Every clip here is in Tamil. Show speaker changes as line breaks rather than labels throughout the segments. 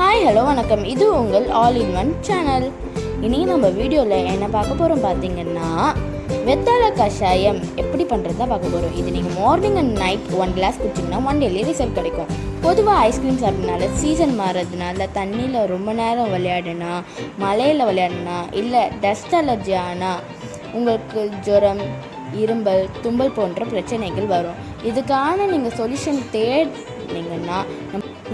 ஹாய் ஹலோ வணக்கம். இது உங்கள் ஆல் இன் ஒன் சேனல். இன்றைக்கி நம்ம வீடியோவில் என்ன பார்க்க போகிறோம் பார்த்தீங்கன்னா, வெத்தலை கஷாயம் எப்படி பண்ணுறது தான் பார்க்க போகிறோம். இது நீங்கள் மார்னிங் அண்ட் நைட் 1 கிளாஸ் குடிச்சிங்கன்னா 1 டேலி ரிசல்ட் கிடைக்கும். பொதுவாக ஐஸ்கிரீம் சாப்பிட்றதுனால சீசன் மாறுறதுனால தண்ணியில் ரொம்ப நேரம் விளையாடுனா, மழையில் விளையாடுனா, இல்லை டஸ்ட் அலர்ஜி ஆனால் உங்களுக்கு ஜுரம், இரும்பல், தும்பல் போன்ற பிரச்சனைகள் வரும். இதுக்கான நீங்கள் சொல்யூஷன் தேடினீங்கன்னா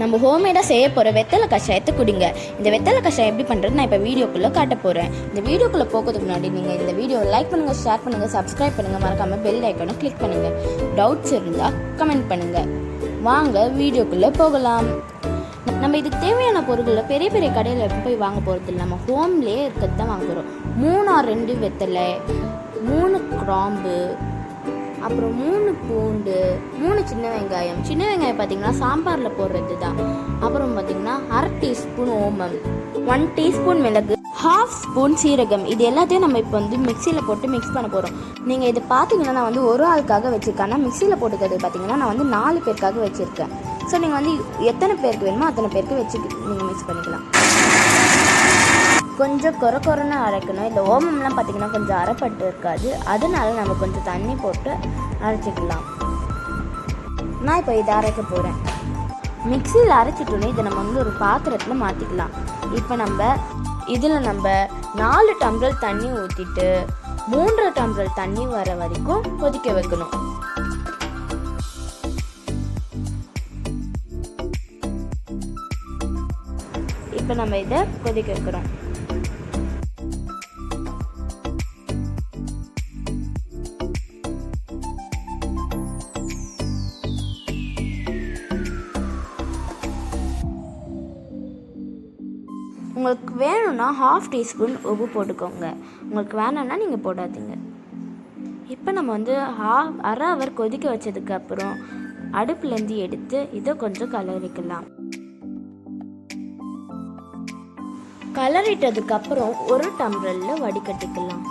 நம்ம ஹோம்மேடாக செய்ய போகிற வெத்தலை கஷாயத்தை குடிங்க. இந்த வெத்தலை கஷாயம் எப்படி பண்ணுறது நான் இப்போ வீடியோக்குள்ளே காட்ட போகிறேன். இந்த வீடியோக்குள்ளே போகிறதுக்கு முன்னாடி நீங்கள் இந்த வீடியோவை லைக் பண்ணுங்கள், ஷேர் பண்ணுங்கள், சப்ஸ்கிரைப் பண்ணுங்கள், மறக்காமல் பெல் ஐக்கானை கிளிக் பண்ணுங்கள். டவுட்ஸ் இருந்தால் கமெண்ட் பண்ணுங்கள். வாங்க வீடியோக்குள்ளே போகலாம். நம்ம இதுக்கு தேவையான பொருட்களை பெரிய பெரிய கடையில் போய் வாங்க போகிறது இல்லை, நம்ம ஹோம்லேயே இருக்கிறது தான் வாங்க போகிறோம். 2 வெத்தலை, 3 கிராம்பு, அப்புறம் 3 பூண்டு, 3 சின்ன வெங்காயம். சின்ன வெங்காயம் பார்த்திங்கன்னா சாம்பாரில் போடுறது தான். அப்புறம் பார்த்திங்கன்னா 1/2 டீஸ்பூன் ஓமம், 1 டீஸ்பூன் மிளகு, 1/2 ஸ்பூன் சீரகம். இது எல்லாத்தையும் நம்ம இப்போ மிக்சியில் போட்டு மிக்ஸ் பண்ண போகிறோம். நீங்கள் இது பார்த்தீங்கன்னா நான் ஒரு ஆளுக்காக வச்சுருக்கேன். ஆனால் மிக்சியில் போட்டுக்கிறது பார்த்திங்கன்னா நான் 4 பேருக்காக வச்சுருக்கேன். ஸோ நீங்கள் எத்தனை பேருக்கு வேணுமோ அத்தனை பேருக்கு வச்சு நீங்கள் மிக்ஸ் பண்ணிக்கலாம். கொஞ்சம் கொரன்னு அரைக்கணும். இந்த ஓமம்லாம் பார்த்திங்கன்னா கொஞ்சம் அரைப்பட்டு இருக்காது, அதனால நம்ம கொஞ்சம் தண்ணி போட்டு அரைச்சிக்கலாம். நான் இப்போ இதை அரைக்க போகிறேன். மிக்சியில் அரைச்சிட்டோன்னே இதை நம்ம ஒரு பாத்திரத்தில் மாற்றிக்கலாம். இப்போ இதில் 4 டம்ளர் தண்ணி ஊற்றிட்டு 3 டம்ளர் தண்ணி வர வரைக்கும் கொதிக்க வைக்கணும். இப்போ நம்ம இதை கொதிக்க வைக்கிறோம். உங்களுக்கு வேணும்னா 1/2 டீஸ்பூன் உப்பு போட்டுக்கோங்க. உங்களுக்கு வேணான்னா நீங்கள் போடாதீங்க. இப்போ நம்ம 1/2 ஹவர் கொதிக்க வச்சதுக்கப்புறம் அடுப்புலேருந்து எடுத்து இதை கொஞ்சம் கலரிக்கலாம். கலரிட்டதுக்கப்புறம் 1 டம்ளரில் வடிகட்டிக்கலாம்.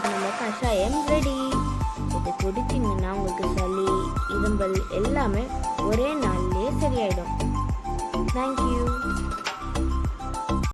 நம்ம கஷாயம் ரெடி. இது குடிச்சிங்கன்னா உங்களுக்கு சளி, இரும்பல் எல்லாமே ஒரே நாள்லேயே சரியாயிடும். தேங்க்யூ.